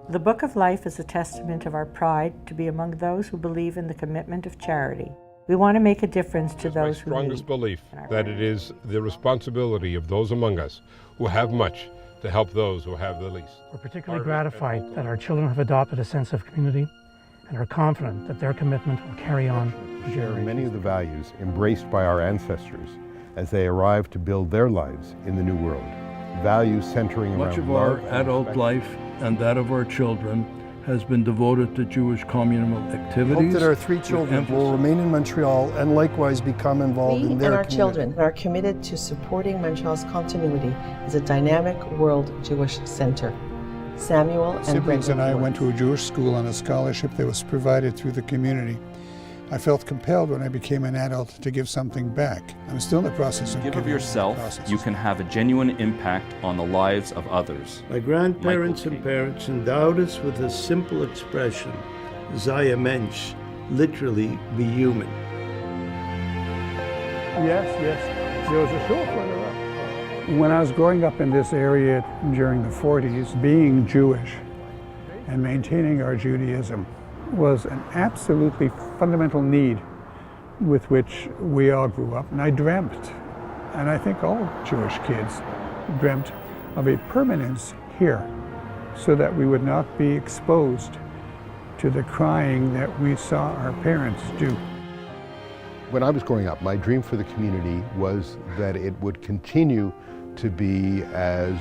The Book of Life is a testament of our pride to be among those who believe in the commitment of charity. We want to make a difference to those who need. My strongest belief that it is the responsibility of those among us who have much to help those who have the least. We're particularly gratified that our children have adopted a sense of community and are confident that their commitment will carry on for Share generations. many of the values embraced by our ancestors as they arrived to build their lives in the New World. Values centering around much of our love and adult respect. life and that of our children has been devoted to Jewish communal activities. Hope that our three children will remain in Montreal and likewise become involved in their and our community. children are committed to supporting Montreal's continuity as a dynamic world Jewish center. Samuel and Siblings and I Brendan went to a Jewish school on a scholarship that was provided through the community. I felt compelled when I became an adult to give something back. I'm still in the process of Give giving of yourself, you can have a genuine impact on the lives of others. My grandparents and parents endowed us with a simple expression, sei ein Mensch, literally be human. Yes, there was a show further up. When I was growing up in this area during the 40s, being Jewish and maintaining our Judaism was an absolutely fundamental need with which we all grew up. And I dreamt, and I think all Jewish kids dreamt, of a permanence here so that we would not be exposed to the crying that we saw our parents do. When I was growing up, my dream for the community was that it would continue to be as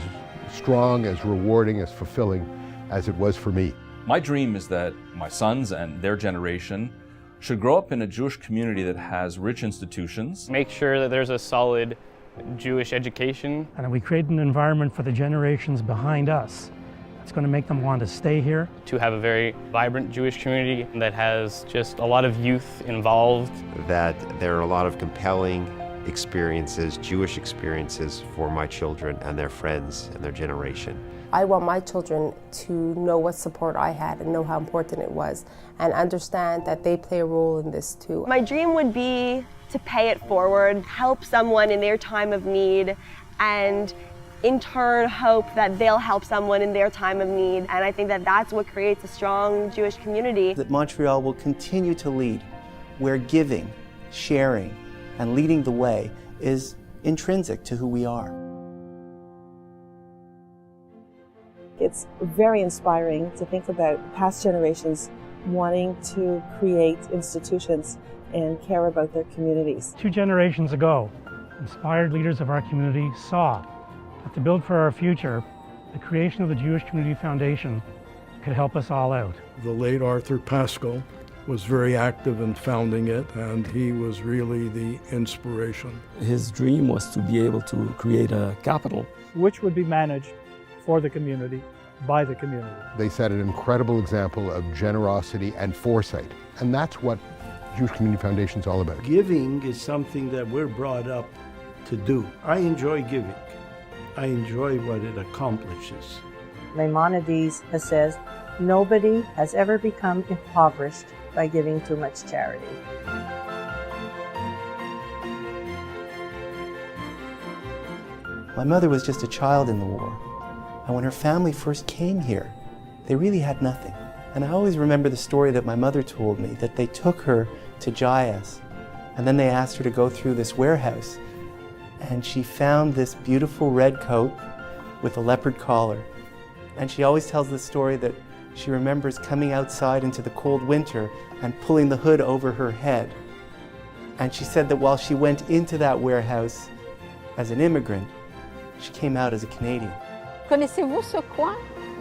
strong, as rewarding, as fulfilling as it was for me. My dream is that my sons and their generation should grow up in a Jewish community that has rich institutions. Make sure that there's a solid Jewish education. And we create an environment for the generations behind us that's going to make them want to stay here. To have a very vibrant Jewish community that has just a lot of youth involved. That there are a lot of compelling experiences, Jewish experiences for my children and their friends and their generation. I want my children to know what support I had and know how important it was and understand that they play a role in this too. My dream would be to pay it forward, help someone in their time of need, and in turn hope that they'll help someone in their time of need. And I think that that's what creates a strong Jewish community. That Montreal will continue to lead where giving, sharing, and leading the way is intrinsic to who we are. It's very inspiring to think about past generations wanting to create institutions and care about their communities. 2 generations ago, inspired leaders of our community saw that to build for our future, the creation of the Jewish Community Foundation could help us all out. The late Arthur Pascal was very active in founding it, and he was really the inspiration. His dream was to be able to create a capital which would be managed for the community, by the community. They set an incredible example of generosity and foresight, and that's what Jewish Community Foundation is all about. Giving is something that we're brought up to do. I enjoy giving. I enjoy what it accomplishes. Maimonides says, nobody has ever become impoverished by giving too much charity. My mother was just a child in the war, and when her family first came here, they really had nothing. And I always remember the story that my mother told me, that they took her to Jayas, and then they asked her to go through this warehouse, and she found this beautiful red coat with a leopard collar. And she always tells the story that she remembers coming outside into the cold winter and pulling the hood over her head. And she said that while she went into that warehouse as an immigrant, she came out as a Canadian. Connaissez-vous ce coin?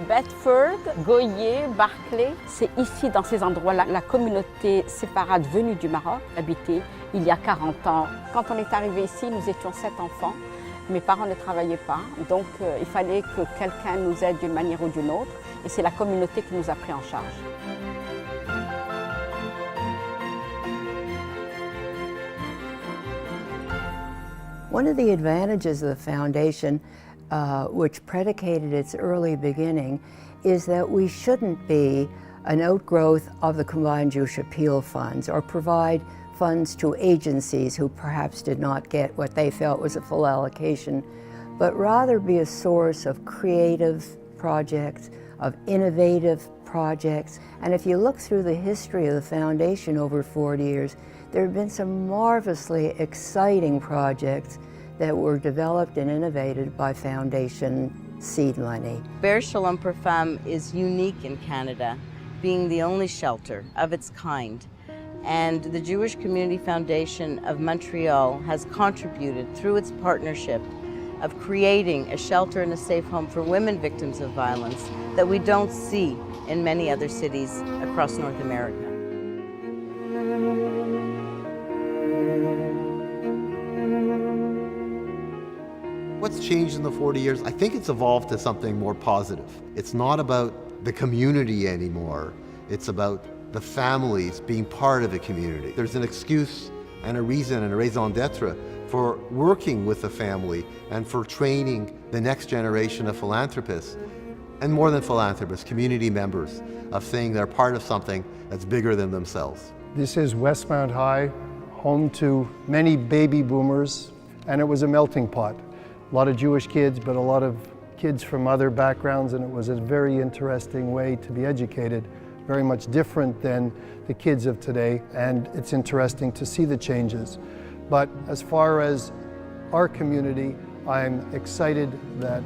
Bedford, Goyer, Barclay. C'est ici, dans ces endroits-là, la communauté séfarade venue du Maroc habitait il y a 40 ans. Quand on est arrivé ici, nous étions 7 enfants. Mes parents ne travaillaient pas, donc il fallait que quelqu'un nous aide d'une manière ou d'une autre. Et c'est la communauté qui nous a pris en charge. One of the advantages of the foundation, which predicated its early beginning, is that we shouldn't be an outgrowth of the combined Jewish appeal funds or provide funds to agencies who perhaps did not get what they felt was a full allocation, but rather be a source of creative projects, of innovative projects. And if you look through the history of the foundation over 40 years, there have been some marvelously exciting projects that were developed and innovated by foundation seed money. Ber Shalom per Femme is unique in Canada, being the only shelter of its kind. And the Jewish Community Foundation of Montreal has contributed through its partnership of creating a shelter and a safe home for women victims of violence that we don't see in many other cities across North America. What's changed in the 40 years? I think it's evolved to something more positive. It's not about the community anymore. It's about the families being part of the community. There's an excuse and a reason and a raison d'etre for working with the family and for training the next generation of philanthropists, and more than philanthropists, community members, of saying they're part of something that's bigger than themselves. This is Westmount High, home to many baby boomers, and it was a melting pot. A lot of Jewish kids, but a lot of kids from other backgrounds, and it was a very interesting way to be educated, very much different than the kids of today, and it's interesting to see the changes. But as far as our community, I'm excited that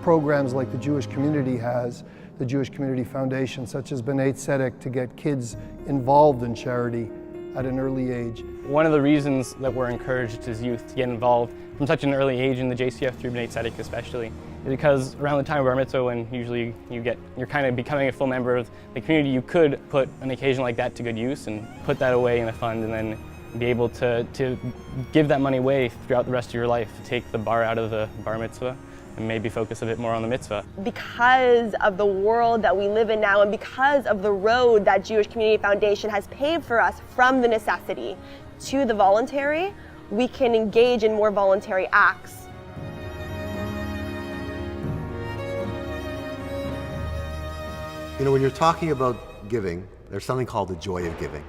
programs like the Jewish Community has, the Jewish Community Foundation, such as B'nai Tzedek, to get kids involved in charity at an early age. One of the reasons that we're encouraged as youth to get involved from such an early age in the JCF through B'nai Tzedek especially is because around the time of Bar Mitzvah, when usually you're kind of becoming a full member of the community, you could put an occasion like that to good use and put that away in a fund and then be able to give that money away throughout the rest of your life, take the bar out of the Bar Mitzvah and maybe focus a bit more on the mitzvah. Because of the world that we live in now and because of the road that Jewish Community Foundation has paved for us from the necessity to the voluntary, we can engage in more voluntary acts. You know, when you're talking about giving, there's something called the joy of giving.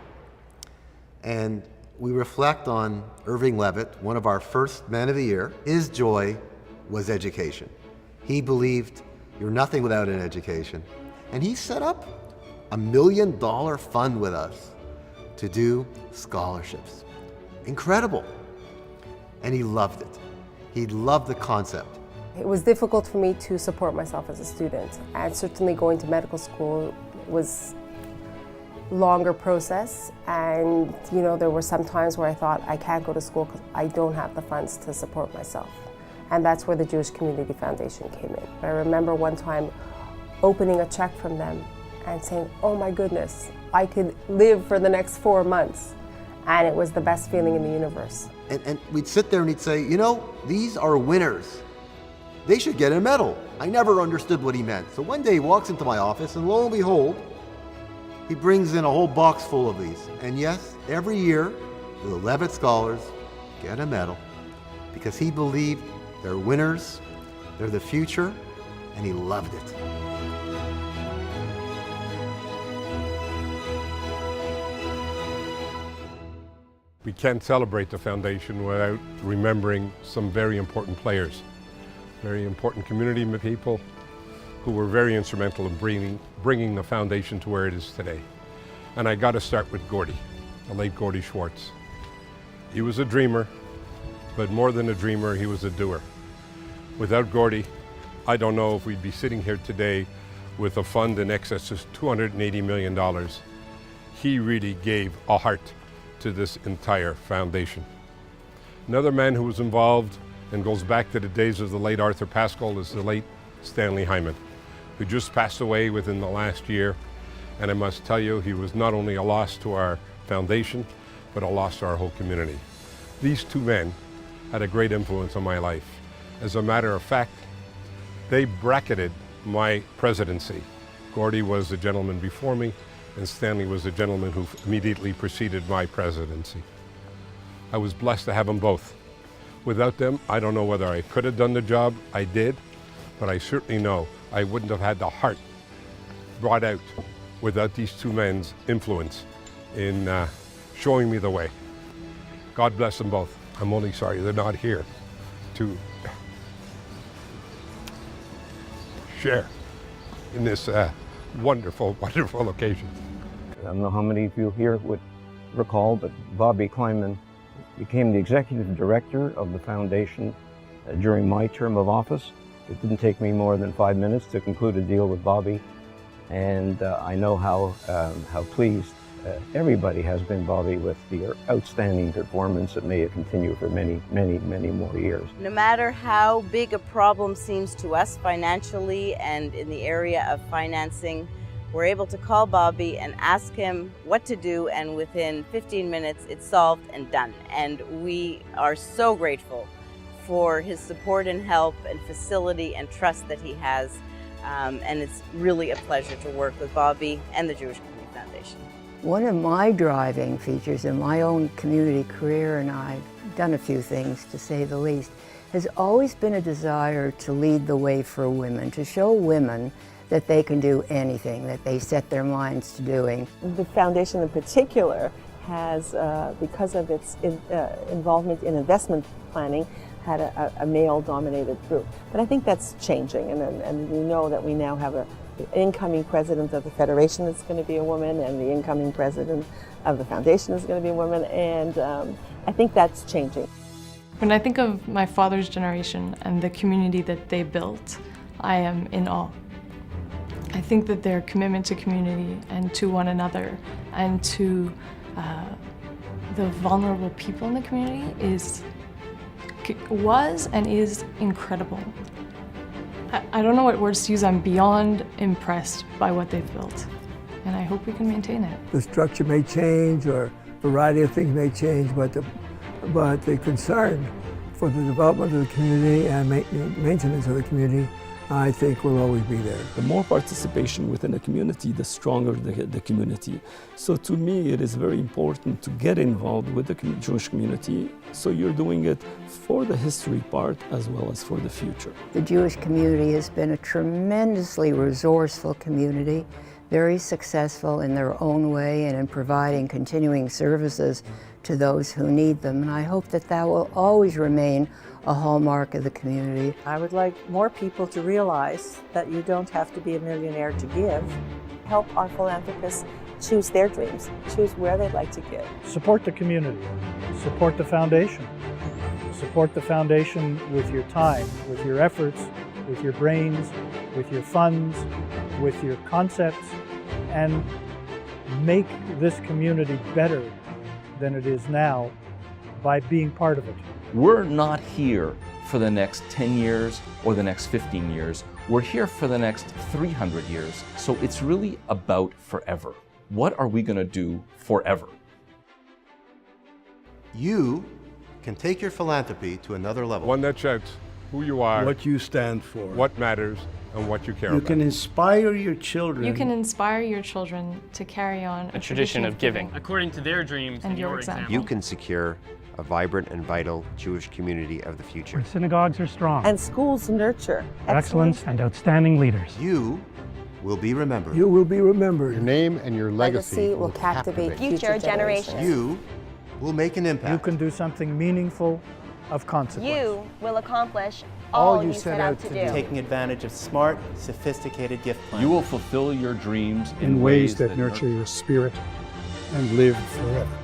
And we reflect on Irving Levitt, one of our first men of the year. His joy was education. He believed you're nothing without an education. And he set up $1 million fund with us to do scholarships. Incredible. And he loved it. He loved the concept. It was difficult for me to support myself as a student, and certainly going to medical school was a longer process, and there were some times where I thought I can't go to school because I don't have the funds to support myself. And that's where the Jewish Community Foundation came in. I remember one time opening a check from them and saying, oh my goodness, I could live for the next 4 months. And it was the best feeling in the universe. And we'd sit there and he'd say, these are winners. They should get a medal. I never understood what he meant. So one day he walks into my office and lo and behold, he brings in a whole box full of these. And yes, every year, the Levitt Scholars get a medal because he believed they're winners, they're the future, and he loved it. We can't celebrate the foundation without remembering some very important players, very important community people who were very instrumental in bringing the foundation to where it is today. And I got to start with Gordy, the late Gordy Schwartz. He was a dreamer, but more than a dreamer, he was a doer. Without Gordy, I don't know if we'd be sitting here today with a fund in excess of $280 million. He really gave a heart to this entire foundation. Another man who was involved and goes back to the days of the late Arthur Pascal is the late Stanley Hyman, who just passed away within the last year. And I must tell you, he was not only a loss to our foundation, but a loss to our whole community. These two men had a great influence on my life. As a matter of fact, they bracketed my presidency. Gordy was the gentleman before me, and Stanley was the gentleman who immediately preceded my presidency. I was blessed to have them both. Without them, I don't know whether I could have done the job I did, but I certainly know I wouldn't have had the heart brought out without these two men's influence in showing me the way. God bless them both. I'm only sorry they're not here to share in this wonderful, wonderful occasion. I don't know how many of you here would recall, but Bobby Kleinman became the executive director of the foundation during my term of office. It didn't take me more than 5 minutes to conclude a deal with Bobby, and I know how pleased everybody has been, Bobby, with the outstanding performance that may continue for many, many, many more years. No matter how big a problem seems to us financially and in the area of financing, we're able to call Bobby and ask him what to do, and within 15 minutes it's solved and done. And we are so grateful for his support and help and facility and trust that he has. And it's really a pleasure to work with Bobby and the Jewish Community Foundation. One of my driving features in my own community career, and I've done a few things to say the least, has always been a desire to lead the way for women, to show women that they can do anything that they set their minds to doing. The foundation in particular has, because of its involvement in investment planning, had a male-dominated group. But I think that's changing, and we know that we now have an incoming president of the Federation that's going to be a woman, and the incoming president of the foundation is going to be a woman, and I think that's changing. When I think of my father's generation and the community that they built, I am in awe. I think that their commitment to community and to one another and to the vulnerable people in the community was and is incredible. I don't know what words to use. I'm beyond impressed by what they've built, and I hope we can maintain it. The structure may change, or a variety of things may change, but the concern for the development of the community and maintenance of the community, I think, will always be there. The more participation within a community, the stronger the community. So to me, it is very important to get involved with the Jewish community, so you're doing it for the history part as well as for the future. The Jewish community has been a tremendously resourceful community, very successful in their own way and in providing continuing services to those who need them. And I hope that that will always remain a hallmark of the community. I would like more people to realize that you don't have to be a millionaire to give. Help our philanthropists choose their dreams, choose where they'd like to give. Support the community, support the foundation. Support the foundation with your time, with your efforts, with your brains, with your funds, with your concepts, and make this community better than it is now by being part of it. We're not here for the next 10 years or the next 15 years. We're here for the next 300 years. So it's really about forever. What are we going to do forever? You can take your philanthropy to another level. One that shouts who you are, what you stand for, what matters, and what you care about. You can inspire your children. You can inspire your children to carry on a tradition of giving according to their dreams and your example. You can secure a vibrant and vital Jewish community of the future. Where synagogues are strong. And schools nurture excellence and outstanding leaders. You will be remembered. You will be remembered. Your name and your legacy will captivate future generations. You will make an impact. You can do something meaningful of consequence. You will accomplish all you set out to do. Taking advantage of smart, sophisticated gift plans. You will fulfill your dreams in ways that nurture your spirit and live forever.